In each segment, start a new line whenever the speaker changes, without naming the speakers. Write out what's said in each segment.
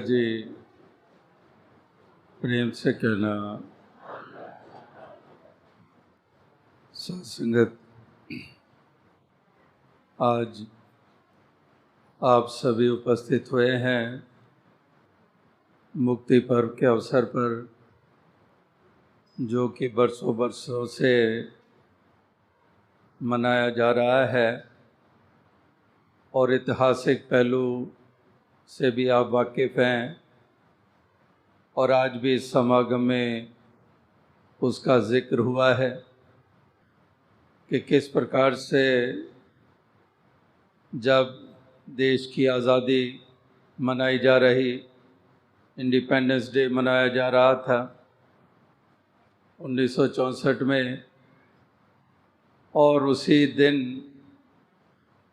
जी प्रेम से कहना। सत्संगत, आज आप सभी उपस्थित हुए हैं मुक्ति पर्व के अवसर पर, जो कि बरसों बरसों से मनाया जा रहा है और ऐतिहासिक पहलू से भी आप वाकिफ़ हैं, और आज भी इस समागम में उसका जिक्र हुआ है कि किस प्रकार से जब देश की आज़ादी मनाई जा रही, इंडिपेंडेंस डे मनाया जा रहा था 1964 में, और उसी दिन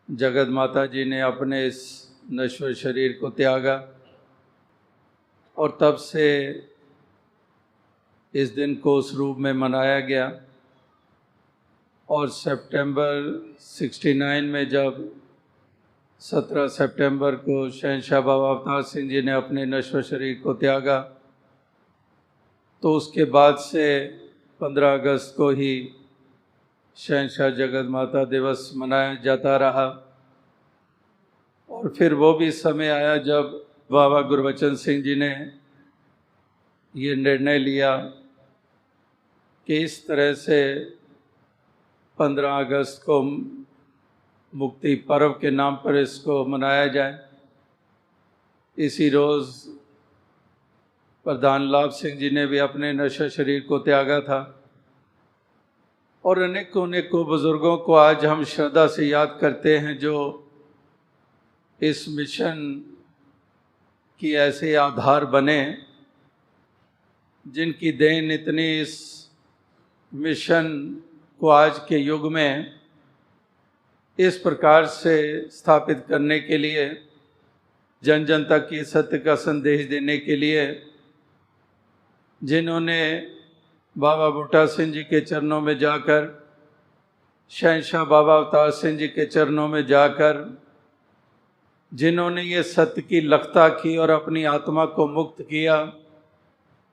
जगत माता जी ने अपने इस नश्वर शरीर को त्यागा, और तब से इस दिन को उस रूप में मनाया गया। और सितंबर 69 में जब 17 सितंबर को शहंशाह बाबा अवतार सिंह जी ने अपने नश्वर शरीर को त्यागा, तो उसके बाद से 15 अगस्त को ही शहंशाह जगत माता दिवस मनाया जाता रहा। और फिर वो भी समय आया जब बाबा गुरबचन सिंह जी ने ये निर्णय लिया कि इस तरह से 15 अगस्त को मुक्ति पर्व के नाम पर इसको मनाया जाए। इसी रोज़ प्रधान लाभ सिंह जी ने भी अपने नश्वर शरीर को त्यागा था, और अनेकों बुज़ुर्गों को आज हम श्रद्धा से याद करते हैं, जो इस मिशन की ऐसे आधार बने, जिनकी देन इतनी इस मिशन को आज के युग में इस प्रकार से स्थापित करने के लिए, जन जन तक की सत्य का संदेश देने के लिए, जिन्होंने बाबा बूटा सिंह जी के चरणों में जाकर, शहंशाह बाबा अवतार सिंह जी के चरणों में जाकर, जिन्होंने ये सत्य की लखता की और अपनी आत्मा को मुक्त किया,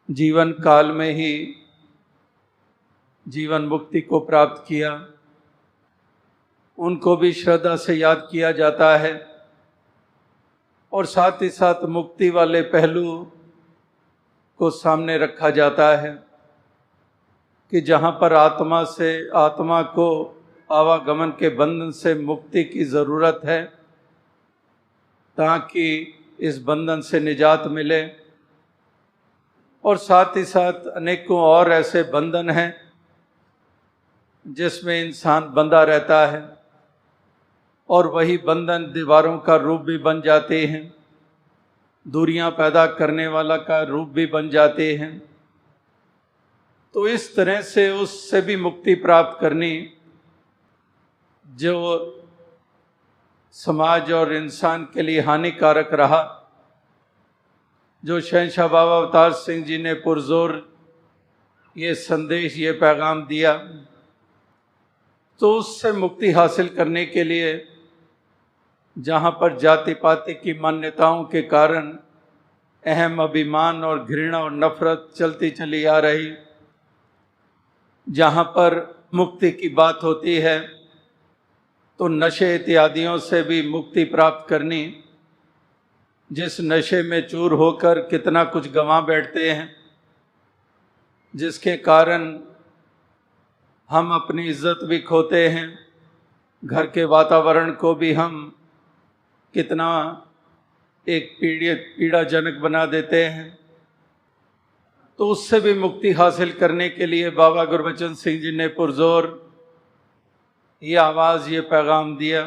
जीवन काल में ही जीवन मुक्ति को प्राप्त किया, उनको भी श्रद्धा से याद किया जाता है। और साथ ही साथ मुक्ति वाले पहलू को सामने रखा जाता है कि जहाँ पर आत्मा को आवागमन के बंधन से मुक्ति की ज़रूरत है, ताकि इस बंधन से निजात मिले। और साथ ही साथ अनेकों और ऐसे बंधन हैं जिसमें इंसान बंधा रहता है, और वही बंधन दीवारों का रूप भी बन जाते हैं, दूरियां पैदा करने वाला का रूप भी बन जाते हैं। तो इस तरह से उससे भी मुक्ति प्राप्त करनी, जो समाज और इंसान के लिए हानिकारक रहा, जो शहंशाह बाबा अवतार सिंह जी ने पुरजोर ये संदेश, ये पैगाम दिया, तो उससे मुक्ति हासिल करने के लिए, जहाँ पर जाति पाति की मान्यताओं के कारण अहम अभिमान और घृणा और नफरत चलती चली आ रही, जहाँ पर मुक्ति की बात होती है तो नशे इत्यादियों से भी मुक्ति प्राप्त करनी, जिस नशे में चूर होकर कितना कुछ गंवा बैठते हैं, जिसके कारण हम अपनी इज्जत भी खोते हैं, घर के वातावरण को भी हम कितना एक पीड़ाजनक बना देते हैं। तो उससे भी मुक्ति हासिल करने के लिए बाबा गुरबचन सिंह जी ने पुरजोर ये आवाज़, ये पैगाम दिया।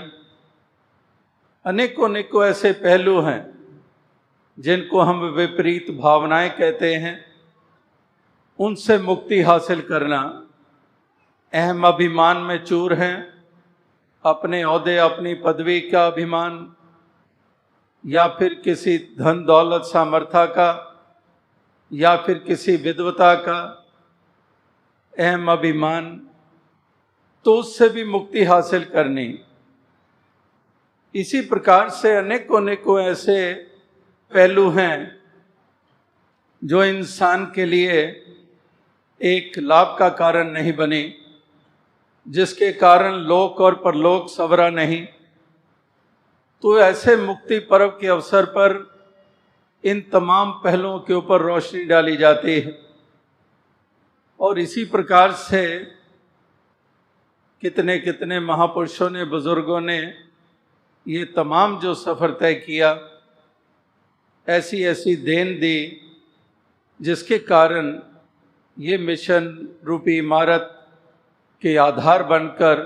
अनेकों ऐसे पहलू हैं जिनको हम विपरीत भावनाएं कहते हैं, उनसे मुक्ति हासिल करना। अहम अभिमान में चूर हैं, अपने ओहदे, अपनी पदवी का अभिमान, या फिर किसी धन दौलत सामर्थ्य का, या फिर किसी विद्वता का अहम अभिमान, तो उससे भी मुक्ति हासिल करनी। इसी प्रकार से अनेकों ऐसे पहलू हैं जो इंसान के लिए एक लाभ का कारण नहीं बने, जिसके कारण लोक और परलोक संवरा नहीं। तो ऐसे मुक्ति पर्व के अवसर पर इन तमाम पहलुओं के ऊपर रोशनी डाली जाती है। और इसी प्रकार से कितने कितने महापुरुषों ने, बुजुर्गों ने ये तमाम जो सफ़र तय किया, ऐसी ऐसी देन दी, जिसके कारण ये मिशन रूपी इमारत के आधार बनकर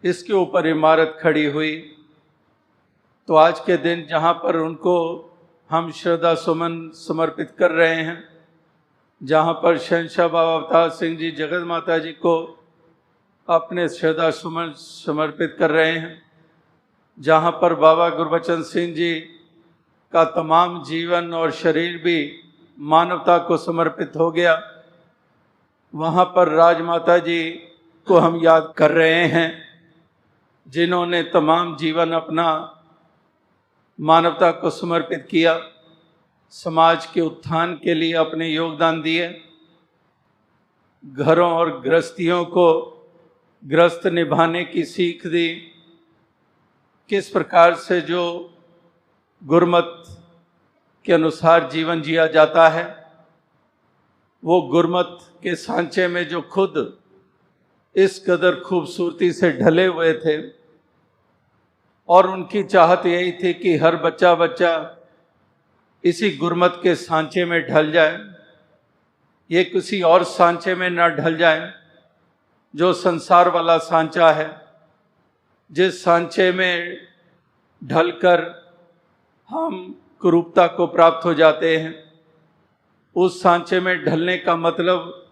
इसके ऊपर इमारत खड़ी हुई। तो आज के दिन जहाँ पर उनको हम श्रद्धा सुमन समर्पित कर रहे हैं, जहाँ पर शहंशाह बाबा अवतार सिंह जी जगत माता जी को अपने श्रद्धा सुमन समर्पित कर रहे हैं, जहाँ पर बाबा गुरबचन सिंह जी का तमाम जीवन और शरीर भी मानवता को समर्पित हो गया, वहाँ पर राजमाता जी को हम याद कर रहे हैं, जिन्होंने तमाम जीवन अपना मानवता को समर्पित किया, समाज के उत्थान के लिए अपने योगदान दिए, घरों और गृहस्थियों को गृहस्थ निभाने की सीख दी, किस प्रकार से जो गुरमत के अनुसार जीवन जिया जाता है, वो गुरमत के सांचे में जो खुद इस कदर खूबसूरती से ढले हुए थे, और उनकी चाहत यही थी कि हर बच्चा बच्चा इसी गुरमत के सांचे में ढल जाए, ये किसी और सांचे में न ढल जाए जो संसार वाला सांचा है, जिस सांचे में ढलकर हम कुरूपता को प्राप्त हो जाते हैं। उस सांचे में ढलने का मतलब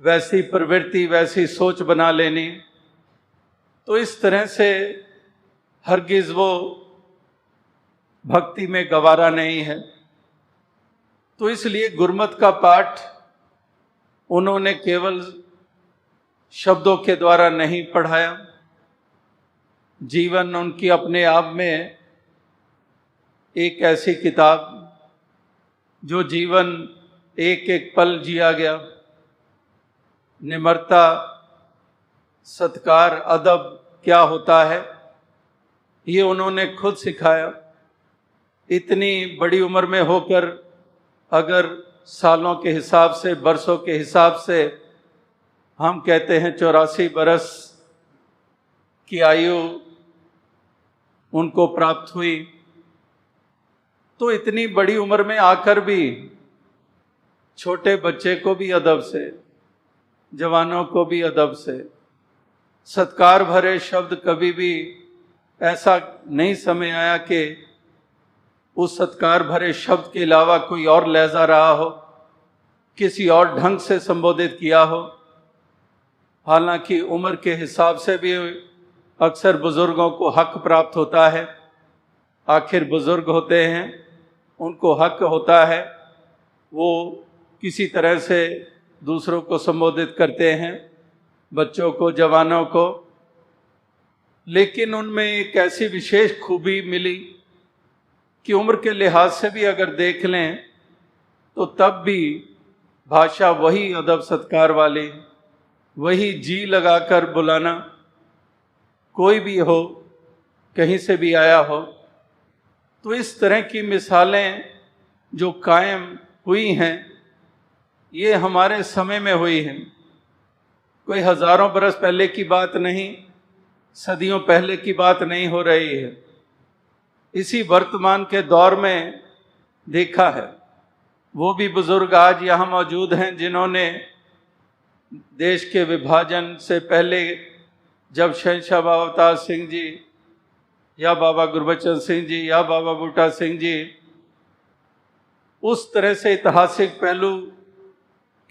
वैसी प्रवृत्ति, वैसी सोच बना लेनी। तो इस तरह से हरगिज़ वो भक्ति में गवारा नहीं है। तो इसलिए गुरमत का पाठ उन्होंने केवल शब्दों के द्वारा नहीं पढ़ाया, जीवन उनकी अपने आप में एक ऐसी किताब जो जीवन एक एक पल जिया गया, निम्रता, सत्कार, अदब क्या होता है, ये उन्होंने खुद सिखाया। इतनी बड़ी उम्र में होकर अगर सालों के हिसाब से, बरसों के हिसाब से हम कहते हैं 84 बरस की आयु उनको प्राप्त हुई, तो इतनी बड़ी उम्र में आकर भी छोटे बच्चे को भी अदब से, जवानों को भी अदब से, सत्कार भरे शब्द कभी भी ऐसा नहीं समय आया कि उस सत्कार भरे शब्द के अलावा कोई और लहजा रहा हो, किसी और ढंग से संबोधित किया हो। हालांकि उम्र के हिसाब से भी अक्सर बुजुर्गों को हक प्राप्त होता है, आखिर बुजुर्ग होते हैं, उनको हक होता है, वो किसी तरह से दूसरों को संबोधित करते हैं, बच्चों को, जवानों को। लेकिन उनमें एक ऐसी विशेष खूबी मिली कि उम्र के लिहाज से भी अगर देख लें तो तब भी भाषा वही अदब सत्कार वाली, वही जी लगाकर बुलाना, कोई भी हो, कहीं से भी आया हो। तो इस तरह की मिसालें जो कायम हुई हैं, ये हमारे समय में हुई हैं, कोई हज़ारों बरस पहले की बात नहीं, सदियों पहले की बात नहीं हो रही है। इसी वर्तमान के दौर में देखा है। वो भी बुजुर्ग आज यहाँ मौजूद हैं जिन्होंने देश के विभाजन से पहले, जब शहंशाह बाबा अवतार सिंह जी या बाबा गुरबचन सिंह जी या बाबा बूटा सिंह जी उस तरह से ऐतिहासिक पहलू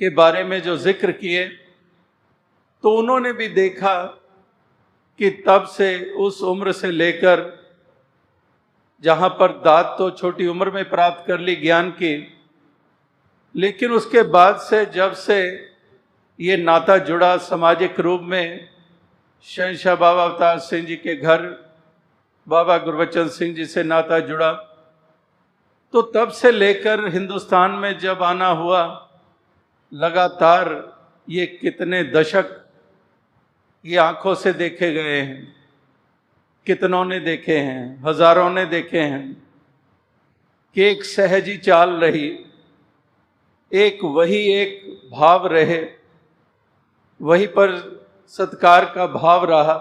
के बारे में जो जिक्र किए, तो उन्होंने भी देखा कि तब से, उस उम्र से लेकर, जहाँ पर दाद तो छोटी उम्र में प्राप्त कर ली ज्ञान की, लेकिन उसके बाद से जब से ये नाता जुड़ा सामाजिक रूप में, शहंशाह बाबा अवतार सिंह जी के घर बाबा गुरबचन सिंह जी से नाता जुड़ा, तो तब से लेकर हिंदुस्तान में जब आना हुआ, लगातार ये कितने दशक ये आंखों से देखे गए हैं, कितनों ने देखे हैं, हजारों ने देखे हैं कि एक सहजी चाल रही, वही एक भाव रहे, वहीं पर सत्कार का भाव रहा,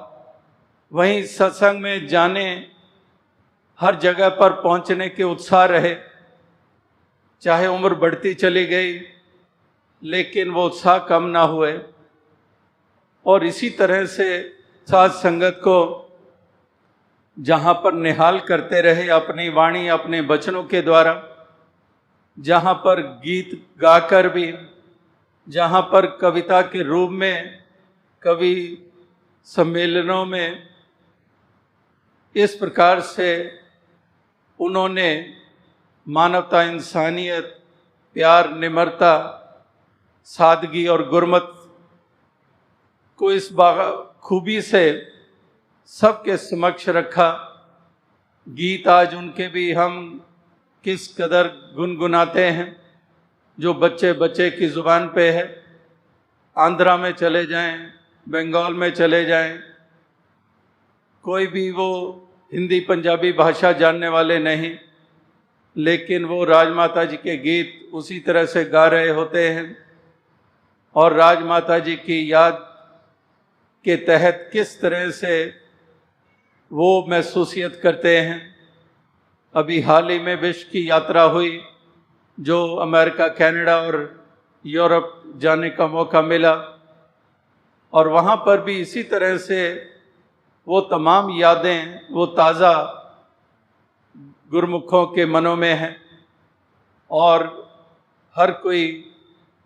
वहीं सत्संग में जाने, हर जगह पर पहुंचने के उत्साह रहे। चाहे उम्र बढ़ती चली गई लेकिन वो उत्साह कम ना हुए। और इसी तरह से साध संगत को जहाँ पर निहाल करते रहे अपनी वाणी, अपने वचनों के द्वारा, जहाँ पर गीत गाकर भी, जहाँ पर कविता के रूप में कवि सम्मेलनों में, इस प्रकार से उन्होंने मानवता, इंसानियत, प्यार, निम्रता, सादगी और गुरमत को इस खूबी से सबके समक्ष रखा। गीत आज उनके भी हम किस कदर गुनगुनाते हैं, जो बच्चे बच्चे की ज़ुबान पे है। आंध्रा में चले जाएं, बंगाल में चले जाएं, कोई भी वो हिंदी पंजाबी भाषा जानने वाले नहीं, लेकिन वो राजमाता जी के गीत उसी तरह से गा रहे होते हैं और राजमाता जी की याद के तहत किस तरह से वो महसूसियत करते हैं। अभी हाल ही में विश्व की यात्रा हुई, जो अमेरिका, कनाडा और यूरोप जाने का मौका मिला, और वहाँ पर भी इसी तरह से वो तमाम यादें वो ताज़ा गुरमुखों के मनों में हैं और हर कोई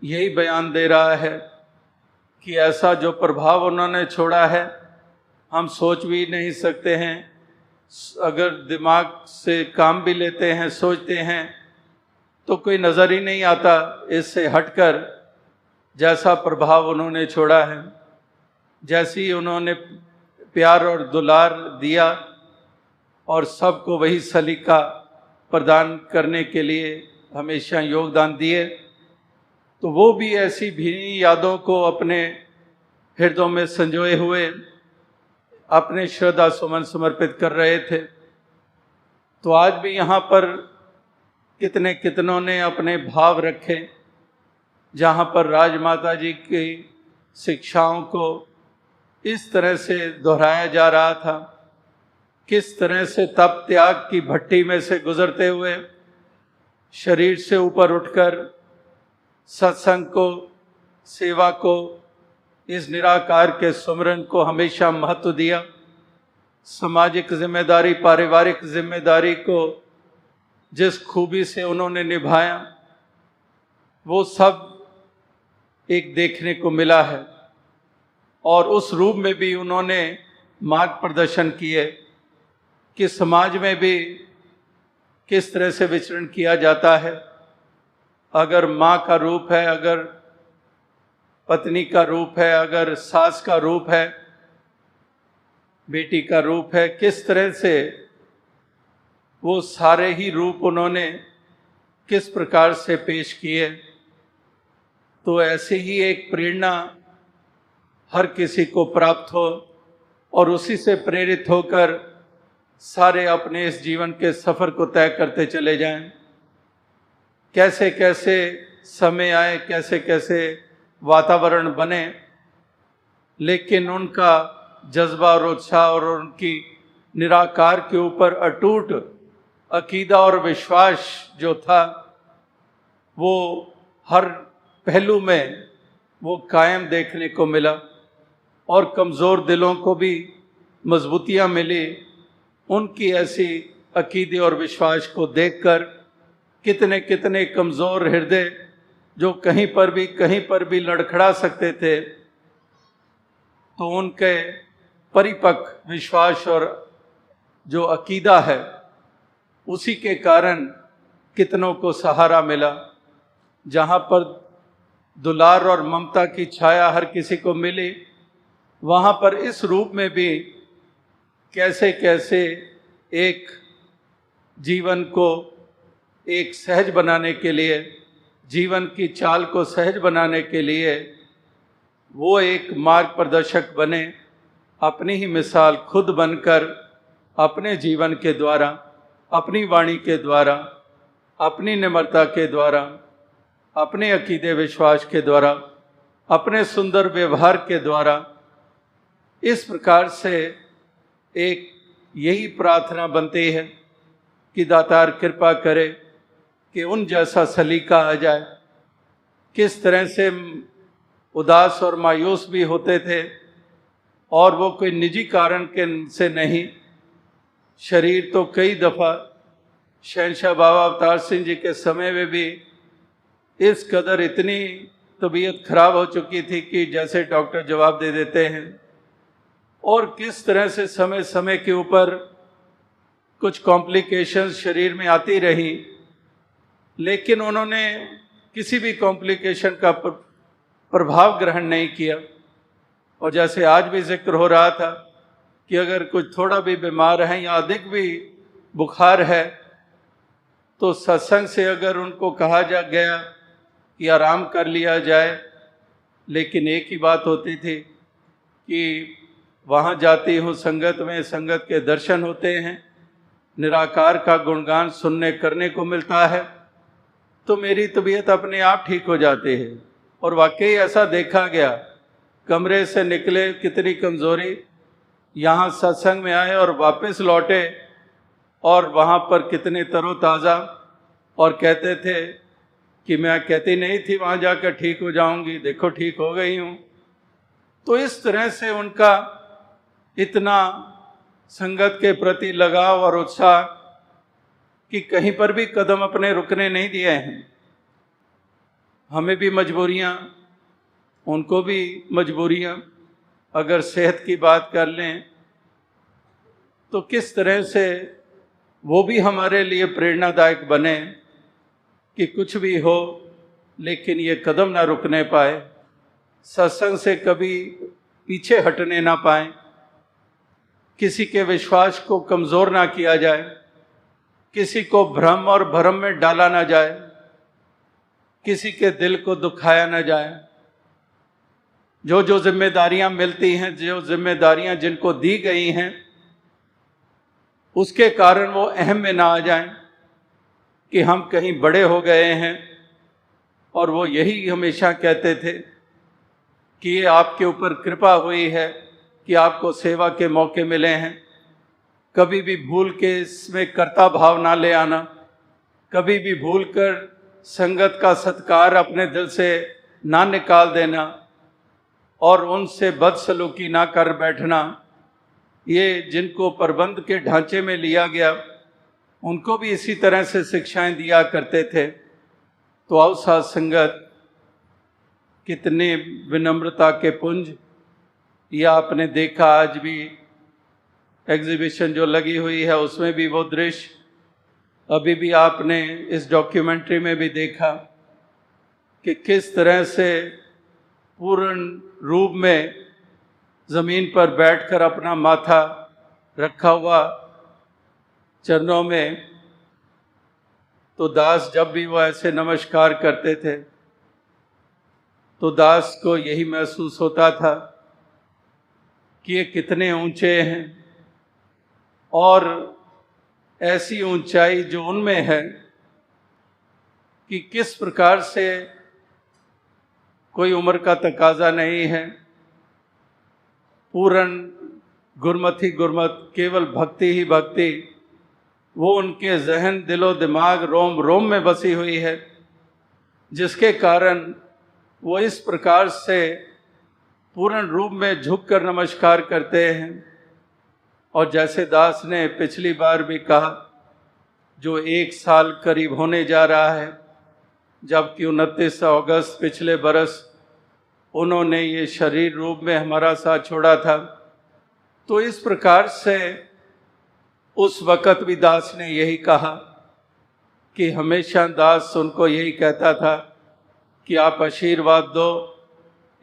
यही बयान दे रहा है कि ऐसा जो प्रभाव उन्होंने छोड़ा है हम सोच भी नहीं सकते हैं। अगर दिमाग से काम भी लेते हैं, सोचते हैं, तो कोई नज़र ही नहीं आता इससे हटकर जैसा प्रभाव उन्होंने छोड़ा है। जैसी उन्होंने प्यार और दुलार दिया और सबको वही सलीका प्रदान करने के लिए हमेशा योगदान दिए, तो वो भी ऐसी भीनी यादों को अपने हृदयों में संजोए हुए अपने श्रद्धा सुमन समर्पित कर रहे थे। तो आज भी यहाँ पर कितने कितनों ने अपने भाव रखे, जहाँ पर राजमाता जी की शिक्षाओं को इस तरह से दोहराया जा रहा था, किस तरह से तप त्याग की भट्टी में से गुजरते हुए शरीर से ऊपर उठकर सत्संग को, सेवा को, इस निराकार के सुमरन को हमेशा महत्व दिया। सामाजिक जिम्मेदारी, पारिवारिक जिम्मेदारी को जिस खूबी से उन्होंने निभाया, वो सब एक देखने को मिला है। और उस रूप में भी उन्होंने मार्ग प्रदर्शन किए कि समाज में भी किस तरह से विचरण किया जाता है। अगर माँ का रूप है, अगर पत्नी का रूप है, अगर सास का रूप है, बेटी का रूप है, किस तरह से वो सारे ही रूप उन्होंने किस प्रकार से पेश किए। तो ऐसे ही एक प्रेरणा हर किसी को प्राप्त हो और उसी से प्रेरित होकर सारे अपने इस जीवन के सफ़र को तय करते चले जाएं। कैसे कैसे समय आए, कैसे कैसे वातावरण बने, लेकिन उनका जज्बा और उत्साह और उनकी निराकार के ऊपर अटूट अकीदा और विश्वास जो था, वो हर पहलू में वो कायम देखने को मिला और कमज़ोर दिलों को भी मजबूतियाँ मिली। उनकी ऐसी अकीदे और विश्वास को देखकर कितने कितने कमज़ोर हृदय जो कहीं पर भी लड़खड़ा सकते थे, तो उनके परिपक्व विश्वास और जो अकीदा है, उसी के कारण कितनों को सहारा मिला। जहाँ पर दुलार और ममता की छाया हर किसी को मिली, वहाँ पर इस रूप में भी कैसे कैसे एक जीवन को एक सहज बनाने के लिए, जीवन की चाल को सहज बनाने के लिए वो एक मार्ग प्रदर्शक बने, अपनी ही मिसाल खुद बनकर अपने जीवन के द्वारा, अपनी वाणी के द्वारा, अपनी निम्रता के द्वारा, अपने अकीदे विश्वास के द्वारा, अपने सुंदर व्यवहार के द्वारा, इस प्रकार से एक यही प्रार्थना बनती है कि दातार कृपा करे कि उन जैसा सलीका आ जाए। किस तरह से उदास और मायूस भी होते थे, और वो कोई निजी कारण के से नहीं। शरीर तो कई दफ़ा शहंशाह बाबा अवतार सिंह जी के समय में भी इस कदर इतनी तबीयत खराब हो चुकी थी कि जैसे डॉक्टर जवाब दे देते हैं, और किस तरह से समय समय के ऊपर कुछ कॉम्प्लिकेशंस शरीर में आती रही, लेकिन उन्होंने किसी भी कॉम्प्लिकेशन का प्रभाव ग्रहण नहीं किया। और जैसे आज भी जिक्र हो रहा था कि अगर कुछ थोड़ा भी बीमार है या अधिक भी बुखार है, तो सत्संग से अगर उनको कहा जा गया कि आराम कर लिया जाए, लेकिन एक ही बात होती थी कि वहाँ जाती हूँ संगत में, संगत के दर्शन होते हैं, निराकार का गुणगान सुनने करने को मिलता है, तो मेरी तबीयत अपने आप ठीक हो जाती है। और वाकई ऐसा देखा गया, कमरे से निकले कितनी कमज़ोरी, यहाँ सत्संग में आए और वापस लौटे और वहाँ पर कितने तरोताज़ा, और कहते थे कि मैं कहती नहीं थी वहाँ जाकर ठीक हो जाऊँगी, देखो ठीक हो गई हूँ। तो इस तरह से उनका इतना संगत के प्रति लगाव और उत्साह कि कहीं पर भी कदम अपने रुकने नहीं दिए हैं। हमें भी मजबूरियाँ, उनको भी मजबूरियाँ। अगर सेहत की बात कर लें तो किस तरह से वो भी हमारे लिए प्रेरणादायक बने कि कुछ भी हो लेकिन ये कदम ना रुकने पाए, सत्संग से कभी पीछे हटने ना पाए, किसी के विश्वास को कमज़ोर ना किया जाए, किसी को भ्रम और भरम में डाला ना जाए, किसी के दिल को दुखाया ना जाए। जो जो जिम्मेदारियां मिलती हैं, जो जिम्मेदारियां जिनको दी गई हैं, उसके कारण वो अहम में ना आ जाएं कि हम कहीं बड़े हो गए हैं। और वो यही हमेशा कहते थे कि ये आपके ऊपर कृपा हुई है कि आपको सेवा के मौके मिले हैं। कभी भी भूल के इसमें कर्ता भाव ना ले आना, कभी भी भूल कर संगत का सत्कार अपने दिल से ना निकाल देना और उनसे बदसलूकी ना कर बैठना। ये जिनको प्रबंध के ढांचे में लिया गया, उनको भी इसी तरह से शिक्षाएं दिया करते थे। तो आओ साथ संगत, कितने विनम्रता के पुंज। या आपने देखा आज भी एग्जीबिशन जो लगी हुई है उसमें भी वो दृश्य, अभी भी आपने इस डॉक्यूमेंट्री में भी देखा कि किस तरह से पूर्ण रूप में ज़मीन पर बैठकर अपना माथा रखा हुआ चरणों में। तो दास जब भी वो ऐसे नमस्कार करते थे तो दास को यही महसूस होता था कि ये कितने ऊंचे हैं, और ऐसी ऊंचाई जो उनमें है कि किस प्रकार से कोई उम्र का तकाजा नहीं है। पूर्ण गुरमति गुरमत, केवल भक्ति ही भक्ति, वो उनके जहन, दिलो दिमाग, रोम रोम में बसी हुई है, जिसके कारण वो इस प्रकार से पूर्ण रूप में झुककर नमस्कार करते हैं। और जैसे दास ने पिछली बार भी कहा, जो 1 साल करीब होने जा रहा है, जबकि 29 अगस्त पिछले बरस उन्होंने ये शरीर रूप में हमारा साथ छोड़ा था। तो इस प्रकार से उस वक़्त भी दास ने यही कहा कि हमेशा दास उनको यही कहता था कि आप आशीर्वाद दो।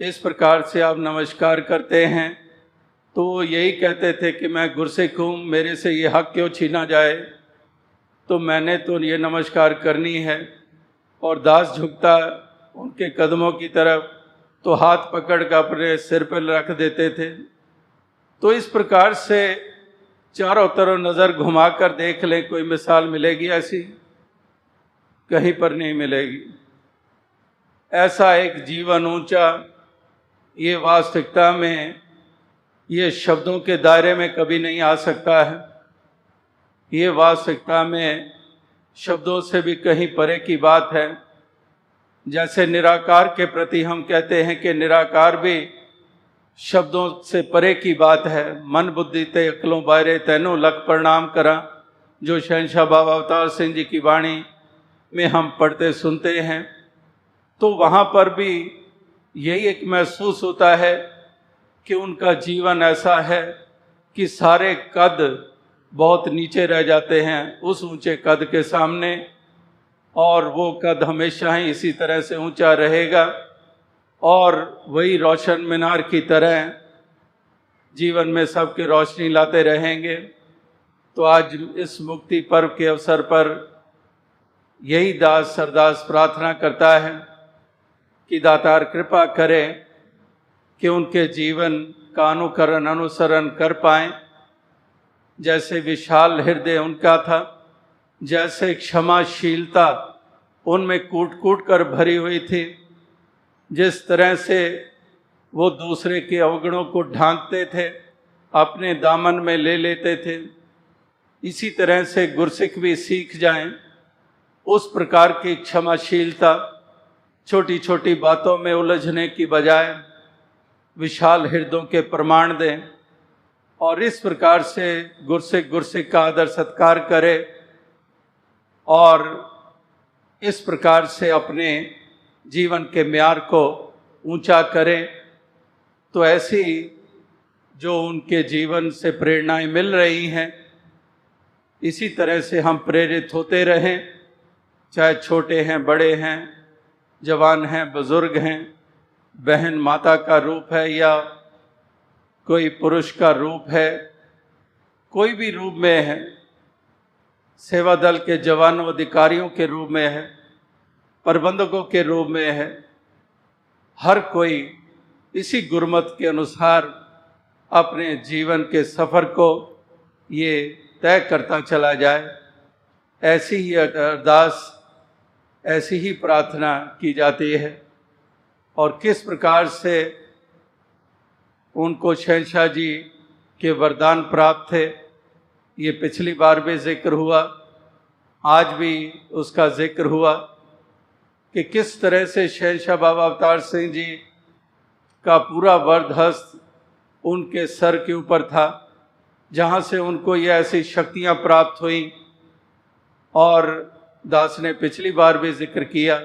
इस प्रकार से आप नमस्कार करते हैं तो वो यही कहते थे कि मैं गुरसिख हूँ, मेरे से ये हक क्यों छीना जाए। तो मैंने तो ये नमस्कार करनी है। और दास झुकता उनके कदमों की तरफ तो हाथ पकड़ कर अपने सिर पर रख देते थे। तो इस प्रकार से चारों तरफ नज़र घुमाकर देख लें, कोई मिसाल मिलेगी ऐसी? कहीं पर नहीं मिलेगी। ऐसा एक जीवन ऊंचा, ये वास्तविकता में ये शब्दों के दायरे में कभी नहीं आ सकता है। ये वास्तविकता में शब्दों से भी कहीं परे की बात है। जैसे निराकार के प्रति हम कहते हैं कि निराकार भी शब्दों से परे की बात है। मन बुद्धि ते अकलों बायरे तैनों लख प्रणाम करा, जो शहंशाह बाबा अवतार सिंह जी की वाणी में हम पढ़ते सुनते हैं। तो वहाँ पर भी यही एक महसूस होता है कि उनका जीवन ऐसा है कि सारे कद बहुत नीचे रह जाते हैं उस ऊंचे कद के सामने, और वो कद हमेशा ही इसी तरह से ऊंचा रहेगा और वही रोशन मीनार की तरह जीवन में सबके रोशनी लाते रहेंगे। तो आज इस मुक्ति पर्व के अवसर पर यही दास सरदास प्रार्थना करता है कि दातार कृपा करे कि उनके जीवन का अनुसरण कर पाएं। जैसे विशाल हृदय उनका था, जैसे क्षमाशीलता उनमें कूट कूट कर भरी हुई थी, जिस तरह से वो दूसरे के अवगुणों को ढांकते थे, अपने दामन में ले लेते थे, इसी तरह से गुरसिख भी सीख जाएं उस प्रकार की क्षमाशीलता। छोटी छोटी बातों में उलझने की बजाय विशाल हृदयों के प्रमाण दें और इस प्रकार से गुरसिख का आदर सत्कार करें और इस प्रकार से अपने जीवन के म्यार को ऊंचा करें। तो ऐसी जो उनके जीवन से प्रेरणाएं मिल रही हैं, इसी तरह से हम प्रेरित होते रहें, चाहे छोटे हैं, बड़े हैं, जवान हैं, बुजुर्ग हैं, बहन माता का रूप है या कोई पुरुष का रूप है, कोई भी रूप में है, सेवा दल के जवानों अधिकारियों के रूप में है, प्रबंधकों के रूप में है, हर कोई इसी गुरमत के अनुसार अपने जीवन के सफ़र को ये तय करता चला जाए। ऐसी ही अरदास, ऐसी ही प्रार्थना की जाती है। और किस प्रकार से उनको शहंशाह जी के वरदान प्राप्त थे, ये पिछली बार भी जिक्र हुआ, आज भी उसका जिक्र हुआ कि किस तरह से शहंशाह बाबा अवतार सिंह जी का पूरा वरदहस्त उनके सर के ऊपर था, जहाँ से उनको ये ऐसी शक्तियाँ प्राप्त हुई। और दास ने पिछली बार भी जिक्र किया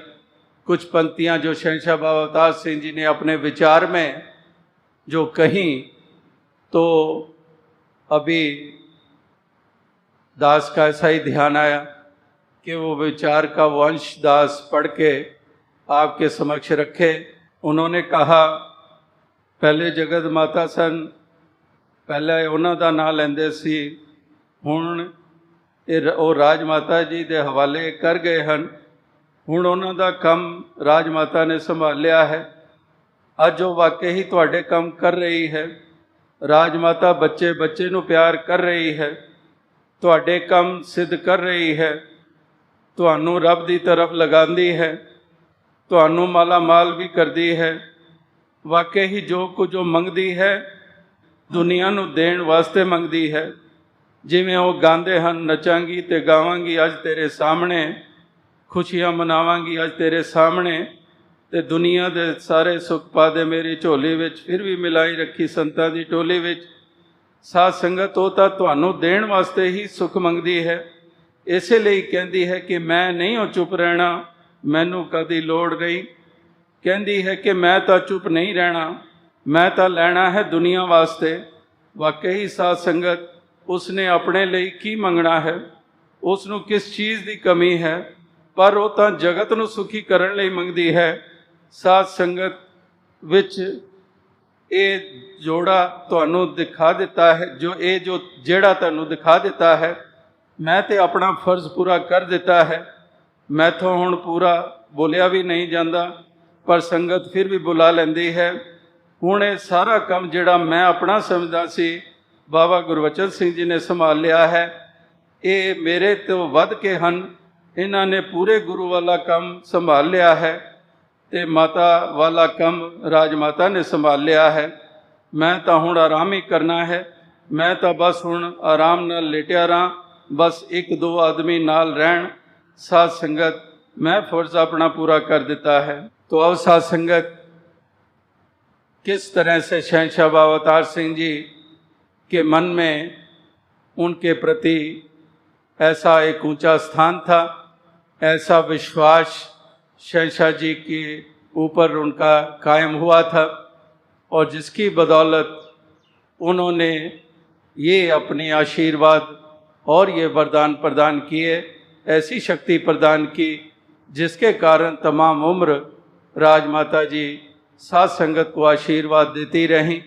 कुछ पंक्तियाँ जो शहंशाह बाबा अवतार सिंह जी ने अपने विचार में जो कहीं, तो अभी दास का ऐसा ही ध्यान आया कि वो विचार का वो अंश दास पढ़ के आपके समक्ष रखे। उन्होंने कहा, पहले जगत माता सन, पहले उन्हों का नाम लेंदे सी, हुण ਉਹ ਰਾਜ ਮਾਤਾ ਜੀ ਦੇ ਹਵਾਲੇ ਕਰ ਗਏ ਹਨ। ਹੁਣ ਉਹਨਾਂ ਦਾ ਕੰਮ ਰਾਜ ਮਾਤਾ ਨੇ ਸੰਭਾਲਿਆ ਹੈ। ਅੱਜ ਉਹ ਵਾਕਈ ਹੀ ਤੁਹਾਡੇ ਕੰਮ ਕਰ ਰਹੀ ਹੈ। ਰਾਜ ਮਾਤਾ ਬੱਚੇ ਬੱਚੇ ਨੂੰ ਪਿਆਰ ਕਰ ਰਹੀ ਹੈ, ਤੁਹਾਡੇ ਕੰਮ ਸਿੱਧ ਕਰ ਰਹੀ ਹੈ, ਤੁਹਾਨੂੰ ਰੱਬ ਦੀ ਤਰਫ ਲਗਾਉਂਦੀ ਹੈ, ਤੁਹਾਨੂੰ ਮਾਲਾ ਮਾਲ ਵੀ ਕਰਦੀ ਹੈ। ਵਾਕਈ ਹੀ ਜੋ ਕੁਝ ਉਹ ਮੰਗਦੀ ਹੈ ਦੁਨੀਆ ਨੂੰ ਦੇਣ ਵਾਸਤੇ ਮੰਗਦੀ ਹੈ। ਜਿਵੇਂ ਉਹ ਗਾਉਂਦੇ ਹਨ, ਨਚਾਂਗੀ ਤੇ ਗਾਵਾਂਗੀ ਅੱਜ ਤੇਰੇ ਸਾਹਮਣੇ, ਖੁਸ਼ੀਆਂ ਮਨਾਵਾਂਗੀ ਅੱਜ ਤੇਰੇ ਸਾਹਮਣੇ, ਤੇ ਦੁਨੀਆ ਦੇ ਸਾਰੇ ਸੁੱਖ ਪਾ ਦੇ ਮੇਰੀ ਝੋਲੀ ਵਿੱਚ, ਫਿਰ ਵੀ ਮਿਲਾਈ ਰੱਖੀ ਸੰਤਾਂ ਦੀ ਟੋਲੀ ਵਿੱਚ। ਸਾਧ ਸੰਗਤ ਉਹ ਤਾਂ ਤੁਹਾਨੂੰ ਦੇਣ ਵਾਸਤੇ ਹੀ ਸੁੱਖ ਮੰਗਦੀ ਹੈ। ਇਸੇ ਲਈ ਕਹਿੰਦੀ ਹੈ ਕਿ ਮੈਂ ਨਹੀਂ ਉਹ ਚੁੱਪ ਰਹਿਣਾ, ਮੈਨੂੰ ਕਦੀ ਲੋੜ ਨਹੀਂ। ਕਹਿੰਦੀ ਹੈ ਕਿ ਮੈਂ ਤਾਂ ਚੁੱਪ ਨਹੀਂ ਰਹਿਣਾ, ਮੈਂ ਤਾਂ ਲੈਣਾ ਹੈ ਦੁਨੀਆ ਵਾਸਤੇ। ਵਾਕਈ ਸਾਧ ਸੰਗਤ ਉਸਨੇ ਆਪਣੇ ਲਈ ਕੀ ਮੰਗਣਾ ਹੈ, ਉਸ ਨੂੰ ਕਿਸ ਚੀਜ਼ ਦੀ ਕਮੀ ਹੈ, ਪਰ ਉਹ ਤਾਂ ਜਗਤ ਨੂੰ ਸੁਖੀ ਕਰਨ ਲਈ ਮੰਗਦੀ ਹੈ। ਸਾਧ ਸੰਗਤ ਵਿੱਚ ਇਹ ਜੋੜਾ ਤੁਹਾਨੂੰ ਦਿਖਾ ਦਿੱਤਾ ਹੈ, ਜਿਹੜਾ ਤੁਹਾਨੂੰ ਦਿਖਾ ਦਿੱਤਾ ਹੈ, मैं तो अपना फर्ज पूरा कर दिता है, मैं तो हुण पूरा बोलिया भी नहीं जाता, पर संगत फिर भी बुला लैंदी है। हुण ये सारा काम जिहड़ा मैं अपना समझदा सी बाबा गुरबचन सिंह जी ने संभाल लिया है, ये मेरे तो वध के हन। इन्हां ने पूरे गुरु वाला काम संभाल लिया है, ते माता वाला काम राजमाता ने संभाल लिया है। मैं तो हुण आराम ही करना है, मैं तो बस हुण आराम नाल लेटिया रहां, बस एक दो आदमी नाल रहन। साध संगत मैं फर्ज अपना पूरा कर दिता है। तो अब साध संगत किस तरह से शहंशाह बाबा अवतार सिंह जी के मन में उनके प्रति ऐसा एक ऊंचा स्थान था, ऐसा विश्वास शहंशाह जी के ऊपर उनका कायम हुआ था, और जिसकी बदौलत उन्होंने ये अपने आशीर्वाद और ये वरदान प्रदान किए, ऐसी शक्ति प्रदान की जिसके कारण तमाम उम्र राजमाता जी साध संगत को आशीर्वाद देती रहीं।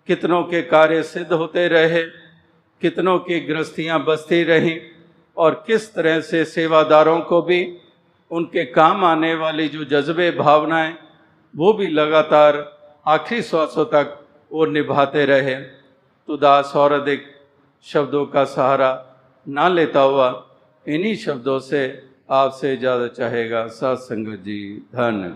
कितनों के कार्य सिद्ध होते रहे, कितनों की गृहस्थियाँ बसती रहीं, और किस तरह से सेवादारों को भी उनके काम आने वाली जो जज्बे भावनाएं वो भी लगातार आखिरी श्वासों तक वो निभाते रहे। तो दास और अधिक शब्दों का सहारा ना लेता हुआ इन्हीं शब्दों से आपसे इजाज़त चाहेगा। साध संगत जी धन्य।